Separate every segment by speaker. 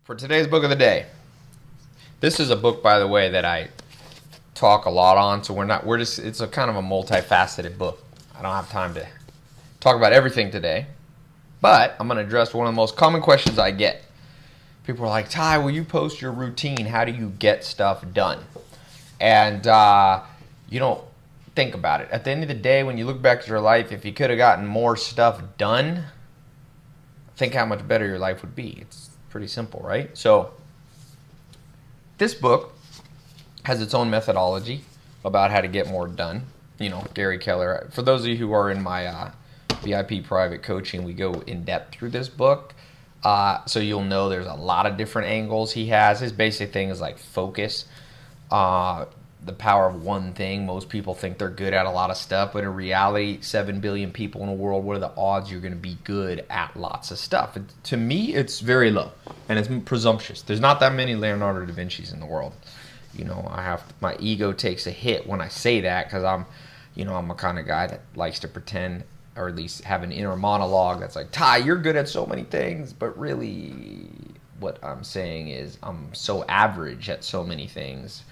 Speaker 1: For today's book of the day, this is a book, by the way, that I talk a lot on. So it's a kind of a multifaceted book. I don't have time to talk about everything today, but I'm going to address one of the most common questions I get. People are like, Ty, will you post your routine? How do you get stuff done? And you don't think about it. At the end of the day, when you look back at your life, if you could have gotten more stuff done, think how much better your life would be. It's pretty simple, right? So this book has its own methodology about how to get more done. You know, Gary Keller. For those of you who are in my VIP private coaching, we go in depth through this book. So you'll know there's a lot of different angles he has. His basic thing is like focus. The power of one thing. Most people think they're good at a lot of stuff, but in reality, 7 billion people in the world, what are the odds you're going to be good at lots of stuff? To me, it's very low, and it's presumptuous. There's not that many Leonardo da Vinci's in the world. You know, my ego takes a hit when I say that because I'm a kind of guy that likes to pretend, or at least have an inner monologue that's like, Ty, you're good at so many things, but really what I'm saying is I'm so average at so many things.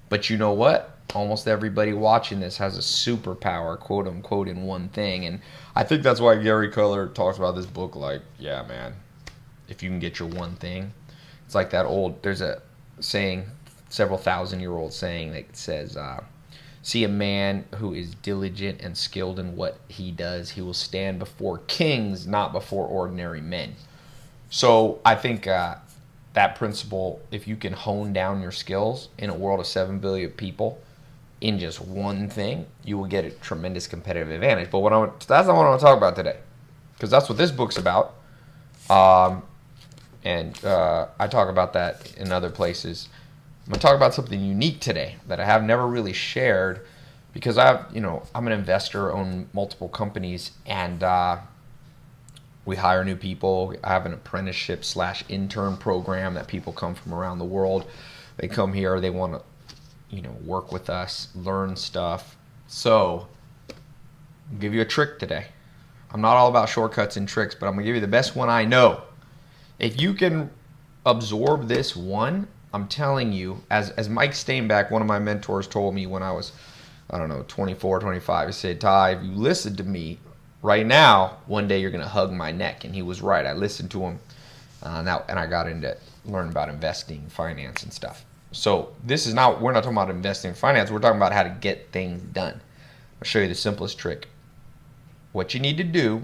Speaker 1: But you know what? Almost everybody watching this has a superpower, quote unquote, in one thing. And I think that's why Gary Keller talks about this book like, yeah, man, if you can get your one thing. It's like there's a saying, several thousand-year-old saying that says, see a man who is diligent and skilled in what he does. He will stand before kings, not before ordinary men. So I think that principle, if you can hone down your skills in a world of 7 billion people in just one thing, you will get a tremendous competitive advantage. But that's not what I want to talk about today, because that's what this book's about. And I talk about that in other places. I'm going to talk about something unique today that I have never really shared, because I'm an investor, own multiple companies, and we hire new people. I have an apprenticeship/intern program that people come from around the world. They come here, they want to, work with us, learn stuff. So I'll give you a trick today. I'm not all about shortcuts and tricks, but I'm going to give you the best one I know. If you can absorb this one, I'm telling you, as Mike Steinbeck, one of my mentors, told me when I was, 24, 25, he said, Ty, if you listen to me right now, one day you're going to hug my neck. And he was right. I listened to him, and I got into learning about investing, finance, and stuff. So we're not talking about investing in finance. We're talking about how to get things done. I'll show you the simplest trick. What you need to do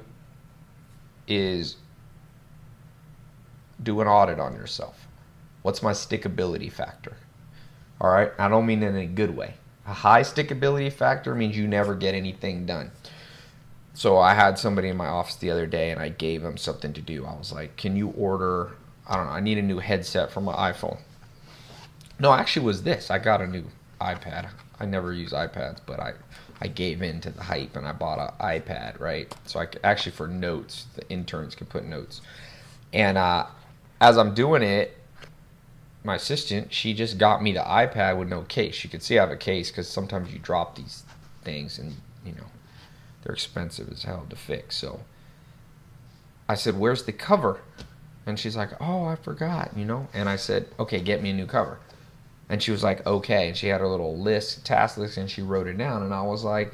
Speaker 1: is do an audit on yourself. What's my stickability factor? All right? I don't mean in a good way. A high stickability factor means you never get anything done. So I had somebody in my office the other day, and I gave them something to do. I was like, can you order, I need a new headset for my iPhone. No, actually it was this. I got a new iPad. I never use iPads, but I gave in to the hype, and I bought an iPad, right? So actually for notes, the interns can put notes. And as I'm doing it, my assistant, she just got me the iPad with no case. You can see I have a case because sometimes you drop these things and, they're expensive as hell to fix. So I said, where's the cover? And she's like, oh, I forgot, And I said, okay, get me a new cover. And she was like, okay. And she had her little task list, and she wrote it down. And I was like,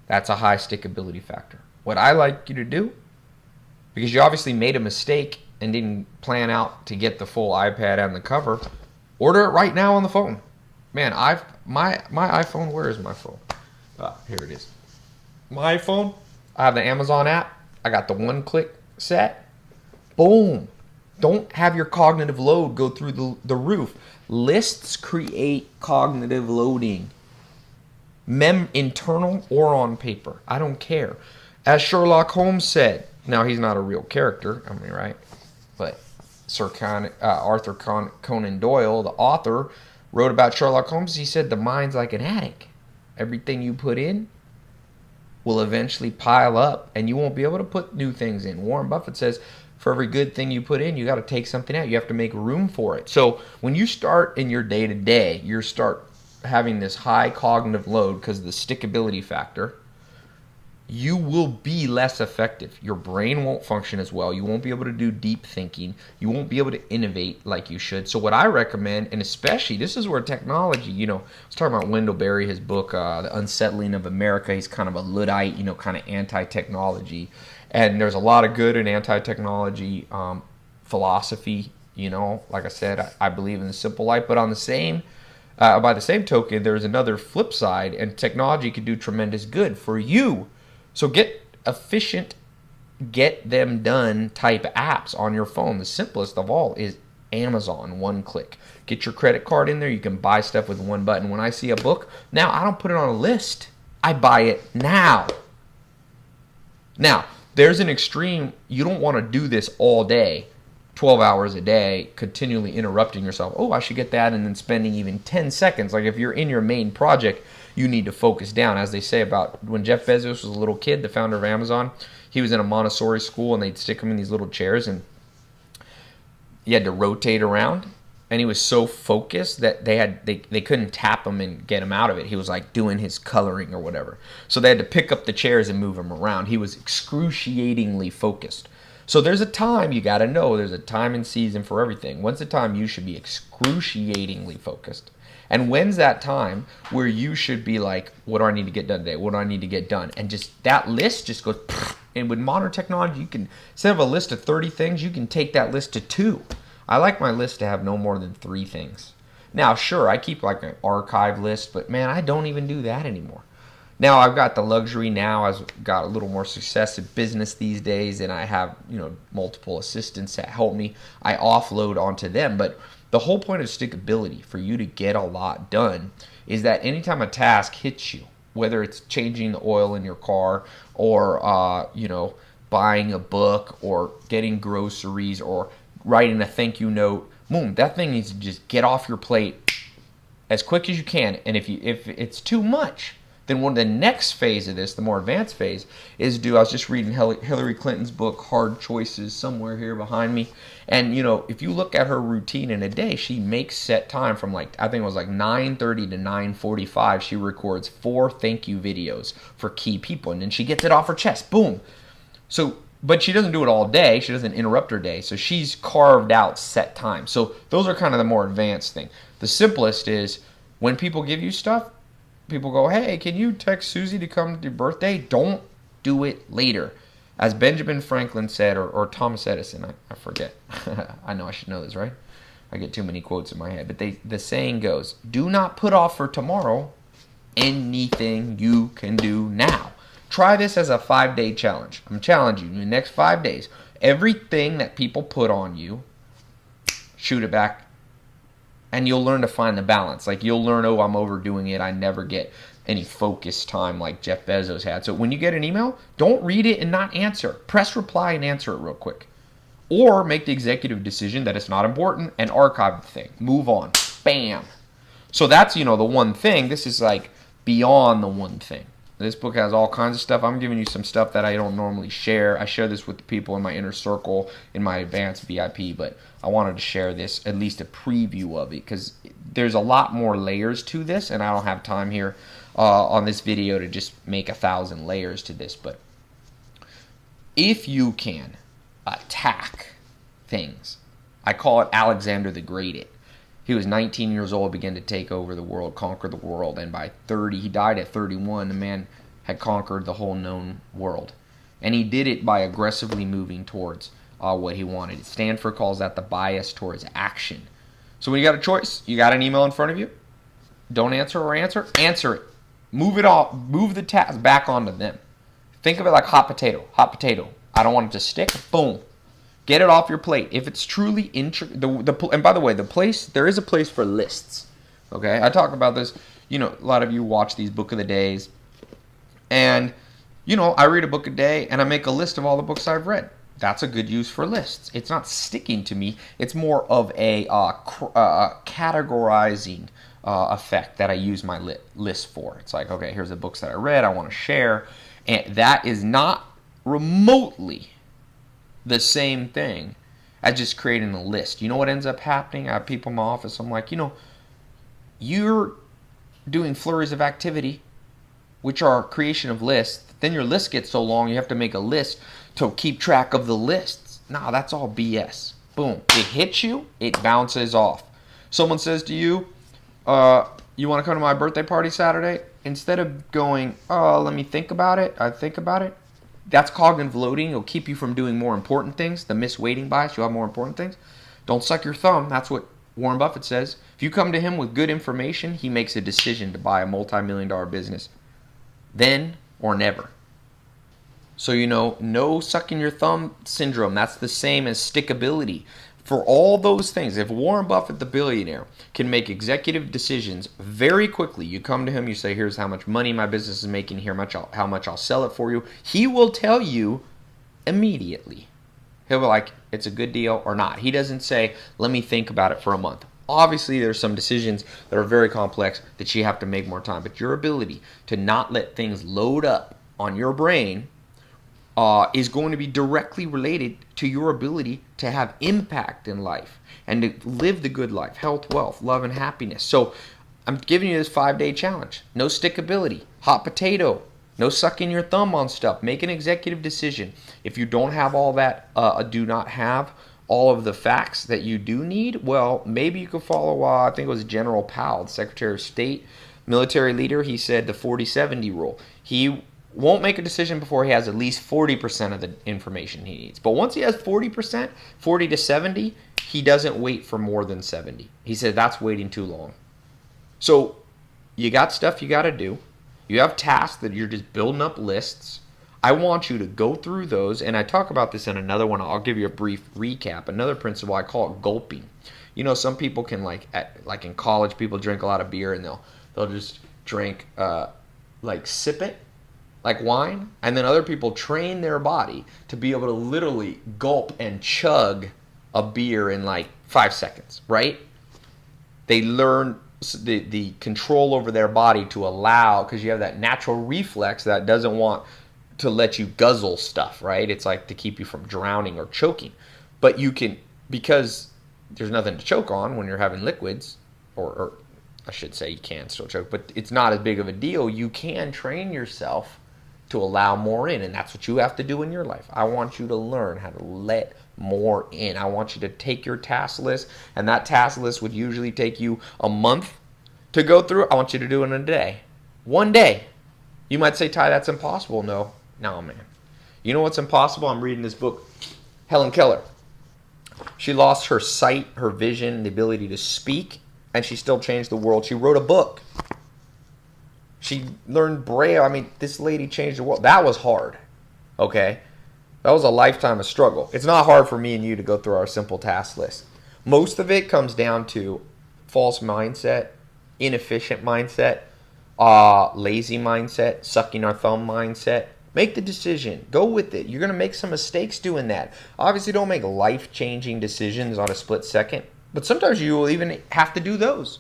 Speaker 1: that's a high stickability factor. What I like you to do, because you obviously made a mistake and didn't plan out to get the full iPad and the cover, order it right now on the phone. Man, my iPhone, where is my phone? Here it is. My iPhone, I have the Amazon app. I got the one-click set. Boom. Don't have your cognitive load go through the roof. Lists create cognitive loading. Internal or on paper. I don't care. As Sherlock Holmes said, now he's not a real character, right? But Arthur Conan Doyle, the author, wrote about Sherlock Holmes. He said the mind's like an attic. Everything you put in will eventually pile up, and you won't be able to put new things in. Warren Buffett says, for every good thing you put in, you got to take something out. You have to make room for it. So when you start in your day-to-day, you start having this high cognitive load because of the stickability factor. you will be less effective. Your brain won't function as well. You won't be able to do deep thinking. You won't be able to innovate like you should. So what I recommend, and especially this is where technology, I was talking about Wendell Berry, his book, The Unsettling of America. He's kind of a Luddite, kind of anti-technology. And there's a lot of good in anti-technology philosophy. Like I said, I believe in the simple life. But on the same by the same token, there's another flip side, and technology can do tremendous good for you. So get efficient, get them done type apps on your phone. The simplest of all is Amazon, one click. Get your credit card in there. You can buy stuff with one button. When I see a book, now I don't put it on a list. I buy it now. Now, there's an extreme. You don't want to do this all day, 12 hours a day, continually interrupting yourself. Oh, I should get that, and then spending even 10 seconds. Like if you're in your main project, you need to focus down. As they say about when Jeff Bezos was a little kid, the founder of Amazon, he was in a Montessori school, and they'd stick him in these little chairs, and he had to rotate around. And he was so focused that they couldn't tap him and get him out of it. He was like doing his coloring or whatever. So they had to pick up the chairs and move him around. He was excruciatingly focused. So there's a time, you got to know, there's a time and season for everything. When's the time you should be excruciatingly focused? And when's that time where you should be like, what do I need to get done today? What do I need to get done? And just that list just goes, and with modern technology, you can, instead of a list of 30 things, you can take that list to 2. I like my list to have no more than 3 things. Now, sure, I keep like an archive list, but man, I don't even do that anymore. Now I've got the luxury now. I've got a little more success in business these days, and I have multiple assistants that help me. I offload onto them, but the whole point of stickability for you to get a lot done is that anytime a task hits you, whether it's changing the oil in your car or buying a book or getting groceries or writing a thank you note, boom, that thing needs to just get off your plate as quick as you can. And if it's too much, then one of the next phase of this, the more advanced phase, is I was just reading Hillary Clinton's book, Hard Choices, somewhere here behind me. And, if you look at her routine in a day, she makes set time from I think it was 9:30 to 9:45. She records 4 thank you videos for key people. And then she gets it off her chest. Boom. So, but she doesn't do it all day. She doesn't interrupt her day. So she's carved out set time. So those are kind of the more advanced thing. The simplest is when people give you stuff, people go, hey, can you text Susie to come to your birthday? Don't do it later. As Benjamin Franklin said, or Thomas Edison, I forget. I know I should know this, right? I get too many quotes in my head. But the saying goes, do not put off for tomorrow anything you can do now. Try this as a 5-day challenge. I'm challenging you in the next 5 days. Everything that people put on you, shoot it back. And you'll learn to find the balance. Like you'll learn, oh, I'm overdoing it. I never get any focus time like Jeff Bezos had. So when you get an email, don't read it and not answer. Press reply and answer it real quick. Or make the executive decision that it's not important and archive the thing. Move on. Bam. So that's, the one thing. This is like beyond the one thing. This book has all kinds of stuff. I'm giving you some stuff that I don't normally share. I share this with the people in my inner circle, in my advanced VIP, but I wanted to share this, at least a preview of it, because there's a lot more layers to this, and I don't have time here on this video to just make 1,000 layers to this. But if you can attack things, I call it Alexander the Great it. He was 19 years old, began to take over the world, conquer the world, and by 30, he died at 31, the man had conquered the whole known world. And he did it by aggressively moving towards what he wanted. Stanford calls that the bias towards action. So when you got a choice, you got an email in front of you, don't answer or answer it. Move it off, move the task back onto them. Think of it like hot potato. I don't want it to stick, boom. Get it off your plate. If it's truly and by the way, there is a place for lists. Okay, I talk about this. A lot of you watch these book of the days, and I read a book a day, and I make a list of all the books I've read. That's a good use for lists. It's not sticking to me. It's more of a categorizing effect that I use my list for. It's like, okay, here's the books that I read. I want to share, and that is not remotely the same thing as just creating a list. You know what ends up happening? I have people in my office. I'm like, you're doing flurries of activity, which are creation of lists Then your list gets so long, you have to make a list to keep track of the lists. Nah, that's all BS. Boom. It hits you, it bounces off. Someone says to you, you want to come to my birthday party Saturday? Instead of going, oh, let me think about it, that's cognitive loading. It'll keep you from doing more important things. The missed-waiting bias, you'll have more important things. Don't suck your thumb. That's what Warren Buffett says. If you come to him with good information, he makes a decision to buy a multi-million-dollar business. Then or never. So no sucking your thumb syndrome. That's the same as stickability. For all those things, if Warren Buffett, the billionaire, can make executive decisions very quickly, you come to him, you say, here's how much money my business is making, how much I'll sell it for you. He will tell you immediately. He'll be like, it's a good deal or not. He doesn't say, let me think about it for a month. Obviously, there's some decisions that are very complex that you have to make more time. But your ability to not let things load up on your brain is going to be directly related to your ability to have impact in life and to live the good life, health, wealth, love, and happiness. So I'm giving you this 5-day challenge. No stickability, hot potato, no sucking your thumb on stuff. Make an executive decision. If you don't have all that, do not have all of the facts that you do need, well, maybe you could follow, I think it was General Powell, the Secretary of State, military leader. He said the 40-70 rule. He won't make a decision before he has at least 40% of the information he needs. But once he has 40%, 40 to 70, he doesn't wait for more than 70. He said that's waiting too long. So you got stuff you got to do. You have tasks that you're just building up lists. I want you to go through those, and I talk about this in another one. I'll give you a brief recap. Another principle, I call it gulping. Some people can, like in college, people drink a lot of beer, and they'll just drink, sip it, like wine, and then other people train their body to be able to literally gulp and chug a beer in 5 seconds, right? They learn the control over their body to allow, because you have that natural reflex that doesn't want to let you guzzle stuff, right? It's like to keep you from drowning or choking. But you can, because there's nothing to choke on when you're having liquids, or I should say you can still choke, but it's not as big of a deal. You can train yourself to allow more in, and that's what you have to do in your life. I want you to learn how to let more in. I want you to take your task list, and that task list would usually take you a month to go through. I want you to do it in a day. One day. You might say, Ty, that's impossible. No, man. You know what's impossible? I'm reading this book, Helen Keller. She lost her sight, her vision, the ability to speak, and she still changed the world. She wrote a book. She learned Braille. This lady changed the world. That was hard, okay? That was a lifetime of struggle. It's not hard for me and you to go through our simple task list. Most of it comes down to false mindset, inefficient mindset, lazy mindset, sucking our thumb mindset. Make the decision. Go with it. You're going to make some mistakes doing that. Obviously, don't make life-changing decisions on a split second, but sometimes you will even have to do those.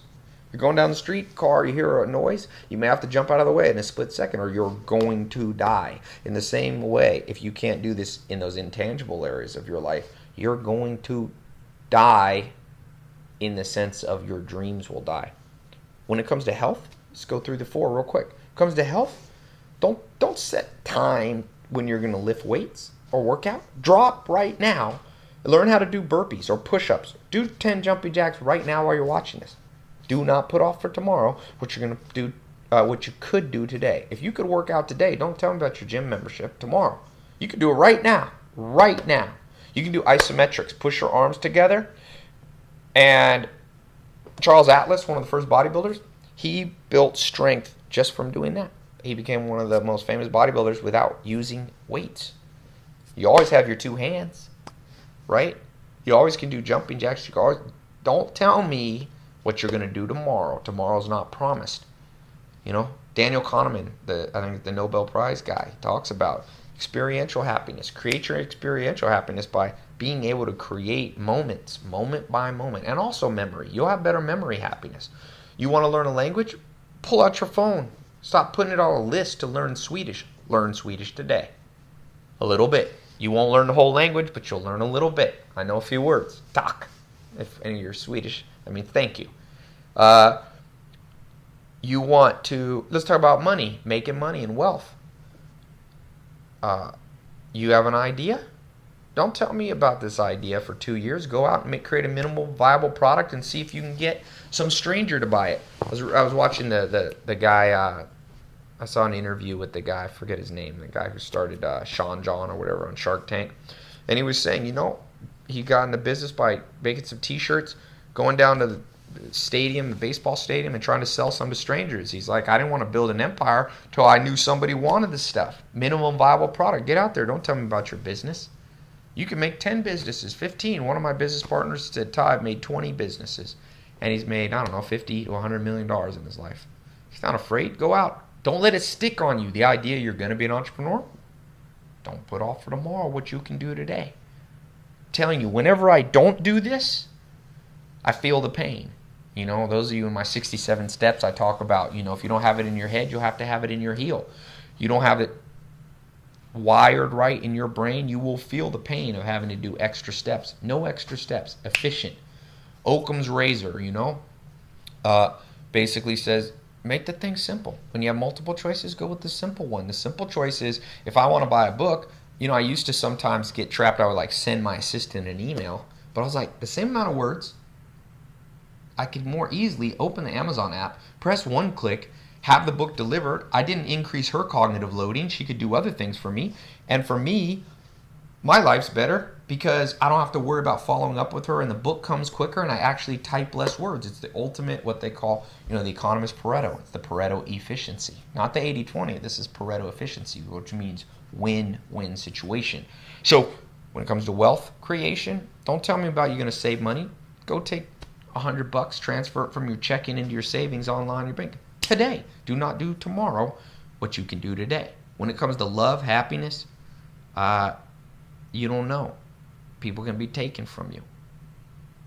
Speaker 1: You're going down the street, car, you hear a noise, you may have to jump out of the way in a split second, or you're going to die. In the same way, if you can't do this in those intangible areas of your life, you're going to die in the sense of your dreams will die. When it comes to health, let's go through the 4 real quick. When it comes to health, don't set time when you're going to lift weights or work out. Drop right now. Learn how to do burpees or push-ups. Do 10 jumping jacks right now while you're watching this. Do not put off for tomorrow what you're going to do, what you could do today. If you could work out today, don't tell me about your gym membership tomorrow. You can do it right now. Right now. You can do isometrics. Push your arms together. And Charles Atlas, one of the first bodybuilders, he built strength just from doing that. He became one of the most famous bodybuilders without using weights. You always have your 2 hands, right? You always can do jumping jacks. Don't tell me what you're going to do tomorrow. Tomorrow's not promised. Daniel Kahneman, I think the Nobel Prize guy, talks about experiential happiness. Create your experiential happiness by being able to create moments, moment by moment, and also memory. You'll have better memory happiness. You want to learn a language? Pull out your phone. Stop putting it on a list to learn Swedish. Learn Swedish today. A little bit. You won't learn the whole language, but you'll learn a little bit. I know a few words. Tack. If any of you are Swedish, thank you. You want to, let's talk about money, making money and wealth. You have an idea? Don't tell me about this idea for 2 years. Go out and create a minimal viable product and see if you can get some stranger to buy it. I was watching the guy. I saw an interview with the guy. I forget his name. The guy who started Sean John or whatever on Shark Tank, and he was saying, he got in the business by making some T-shirts, going down to the stadium, the baseball stadium, and trying to sell some to strangers. He's like, I didn't want to build an empire till I knew somebody wanted this stuff. Minimum viable product. Get out there. Don't tell me about your business. You can make 10 businesses, 15. One of my business partners said, Todd made 20 businesses, and he's made, I don't know, 50 to $100 million in his life. He's not afraid. Go out. Don't let it stick on you. The idea you're going to be an entrepreneur. Don't put off for tomorrow what you can do today. I'm telling you, whenever I don't do this, I feel the pain. Those of you in my 67 steps, I talk about, if you don't have it in your head, you'll have to have it in your heel. You don't have it wired right in your brain, you will feel the pain of having to do extra steps. No extra steps. Efficient. Occam's razor, basically says, make the thing simple. When you have multiple choices, go with the simple one. The simple choice is, if I want to buy a book, I used to sometimes get trapped. I would send my assistant an email, but I was like, the same amount of words, I could more easily open the Amazon app, press one click, have the book delivered. I didn't increase her cognitive loading. She could do other things for me. And for me, my life's better because I don't have to worry about following up with her, and the book comes quicker, and I actually type less words. It's the ultimate, what they call, the economist Pareto. It's the Pareto efficiency. Not the 80-20. This is Pareto efficiency, which means win-win situation. So when it comes to wealth creation, don't tell me about you're going to save money. Go take $100, transfer it from your checking into your savings online, your bank. Today. Do not do tomorrow what you can do today. When it comes to love, happiness, you don't know. People can be taken from you.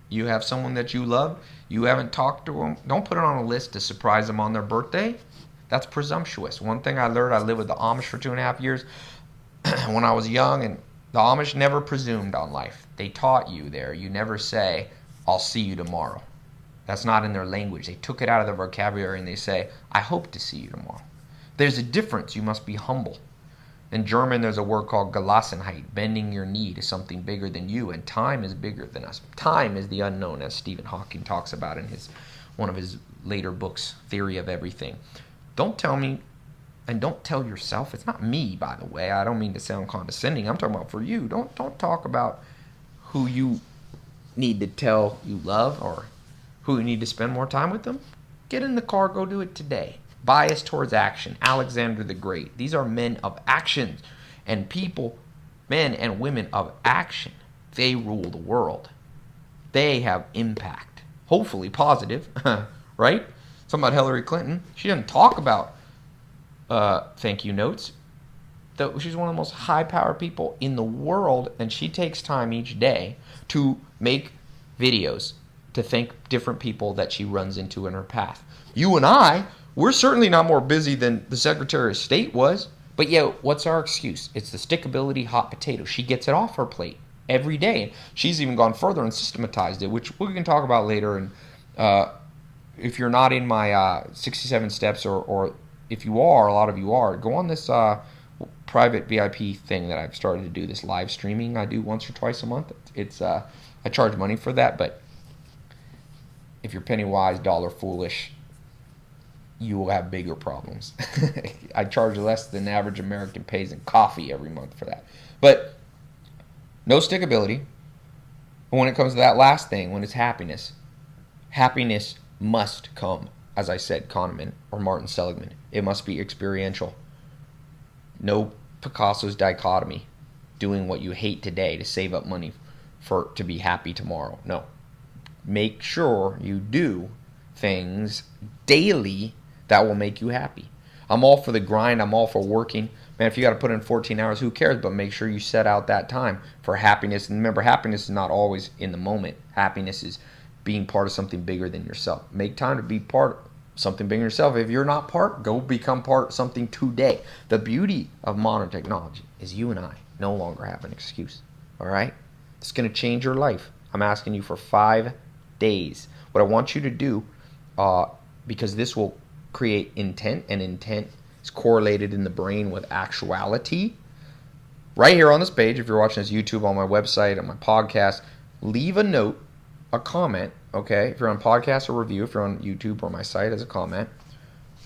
Speaker 1: You have someone that you love, you haven't talked to them, don't put it on a list to surprise them on their birthday. That's presumptuous. One thing I learned, I lived with the Amish for 2.5 years when I was young, and the Amish never presumed on life. They taught you there. You never say, I'll see you tomorrow. That's not in their language. They took it out of their vocabulary and they say, I hope to see you tomorrow. There's a difference. You must be humble. In German, there's a word called Gelassenheit, bending your knee to something bigger than you, and time is bigger than us. Time is the unknown, as Stephen Hawking talks about in one of his later books, Theory of Everything. Don't tell me, and don't tell yourself, it's not me, by the way, I don't mean to sound condescending, I'm talking about for you. Don't talk about who you need to tell you love or who you need to spend more time with them. Get in the car, go do it today. Bias towards action. Alexander the Great. These are men of action. And people, men and women of action, they rule the world. They have impact. Hopefully positive, right? Something about Hillary Clinton. She doesn't talk about thank you notes. She's one of the most high-powered people in the world, and she takes time each day to make videos to thank different people that she runs into in her path. You and I, we're certainly not more busy than the Secretary of State was, but yet, what's our excuse? It's the stickability hot potato. She gets it off her plate every day. She's even gone further and systematized it, which we can talk about later. And if you're not in my 67 steps, or if you are, a lot of you are, go on this private VIP thing that I've started to do, this live streaming I do once or twice a month. It's I charge money for that, but if you're penny wise, dollar foolish, you will have bigger problems. I charge less than the average American pays in coffee every month for that. But no stickability. But when it comes to that last thing, when it's happiness, happiness must come, as I said, Kahneman or Martin Seligman. It must be experiential. No Picasso's dichotomy, doing what you hate today to save up money to be happy tomorrow. No. Make sure you do things daily that will make you happy. I'm all for the grind. I'm all for working. Man, if you got to put in 14 hours, who cares? But make sure you set out that time for happiness. And remember, happiness is not always in the moment. Happiness is being part of something bigger than yourself. Make time to be part of something bigger than yourself. If you're not part, go become part of something today. The beauty of modern technology is you and I no longer have an excuse. All right? It's going to change your life. I'm asking you for 5 days. What I want you to do, because this will create intent, and intent is correlated in the brain with actuality. right here on this page, if you're watching this YouTube, on my website, on my podcast, leave a note, a comment, okay? If you're on podcast, a review. If you're on YouTube or my site, as a comment.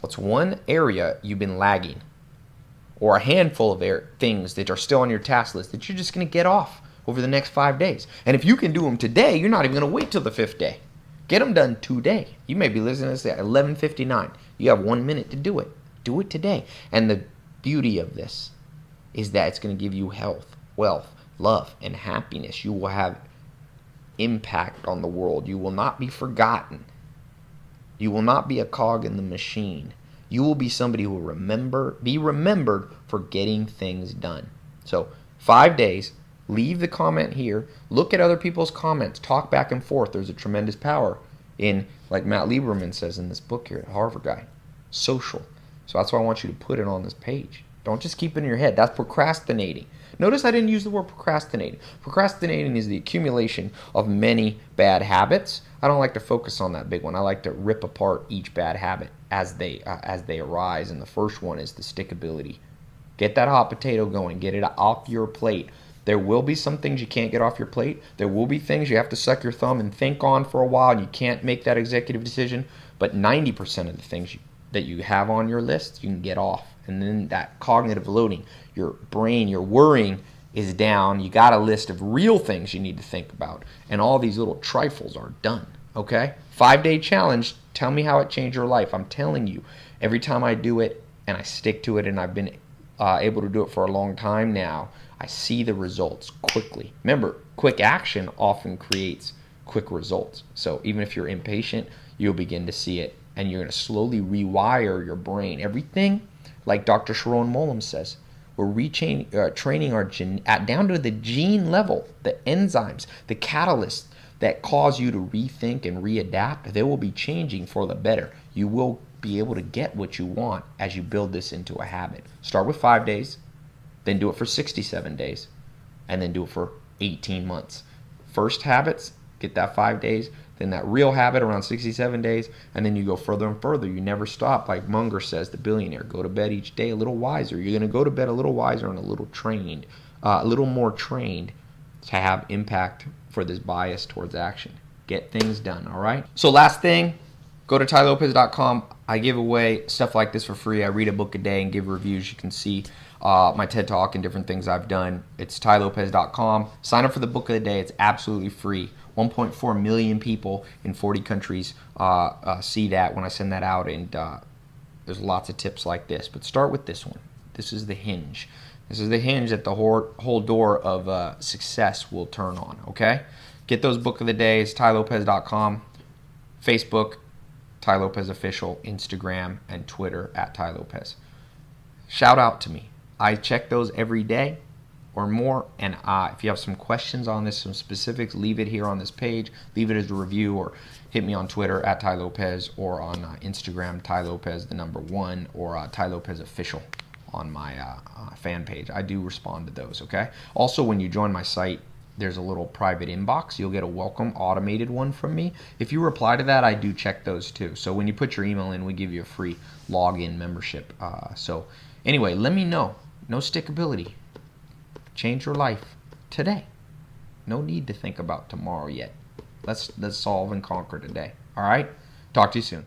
Speaker 1: What's one area you've been lagging? Or a handful of things that are still on your task list that you're just going to get off over the next 5 days. And if you can do them today, you're not even going to wait till the 5th day. Get them done today. You may be listening to this at 11:59. You have 1 minute to do it. Do it today. And the beauty of this is that it's going to give you health, wealth, love, and happiness. You will have impact on the world. You will not be forgotten. You will not be a cog in the machine. You will be somebody who will be remembered for getting things done. So 5 days, leave the comment here. Look at other people's comments. Talk back and forth. There's a tremendous power in, like Matt Lieberman says in this book here, Harvard guy, social. So that's why I want you to put it on this page. Don't just keep it in your head. That's procrastinating. Notice I didn't use the word procrastinating. Procrastinating is the accumulation of many bad habits. I don't like to focus on that big one. I like to rip apart each bad habit as they arise. And the first one is the stickability. Get that hot potato going. Get it off your plate. There will be some things you can't get off your plate. There will be things you have to suck your thumb and think on for a while, and you can't make that executive decision. But 90% of the things that you have on your list, you can get off. And then that cognitive loading, your brain, your worrying is down. You got a list of real things you need to think about. And all these little trifles are done, okay? 5-day challenge. Tell me how it changed your life. I'm telling you, every time I do it and I stick to it, and I've been able to do it for a long time now, I see the results quickly. Remember, quick action often creates quick results. So even if you're impatient, you'll begin to see it, and you're going to slowly rewire your brain. Everything, like Dr. Sharon Mollum says, we're training our gene down to the gene level, the enzymes, the catalysts that cause you to rethink and readapt. They will be changing for the better. You will be able to get what you want as you build this into a habit. Start with 5 days, then do it for 67 days, and then do it for 18 months. First habits, get that 5 days, then that real habit around 67 days, and then you go further and further. You never stop. Like Munger says, the billionaire, go to bed each day a little wiser. You're going to go to bed a little wiser and a little more trained to have impact for this bias towards action. Get things done, all right? So last thing, go to tylopez.com. I give away stuff like this for free. I read a book a day and give reviews. You can see my TED Talk and different things I've done. It's tylopez.com. Sign up for the book of the day. It's absolutely free. 1.4 million people in 40 countries see that when I send that out, and there's lots of tips like this. But start with this one. This is the hinge. This is the hinge that the whole door of success will turn on, okay? Get those book of the days, tylopez.com, Facebook, Ty Lopez Official, Instagram, and Twitter at Ty Lopez. Shout out to me. I check those every day or more, and if you have some questions on this, some specifics, leave it here on this page. Leave it as a review, or hit me on Twitter at Ty Lopez, or on Instagram, Ty Lopez, the number 1, or Ty Lopez Official on my fan page. I do respond to those, okay? Also, when you join my site, there's a little private inbox. You'll get a welcome automated one from me. If you reply to that, I do check those too. So when you put your email in, we give you a free login membership. So anyway, let me know. No stickability. Change your life today. No need to think about tomorrow yet. Let's solve and conquer today. All right? Talk to you soon.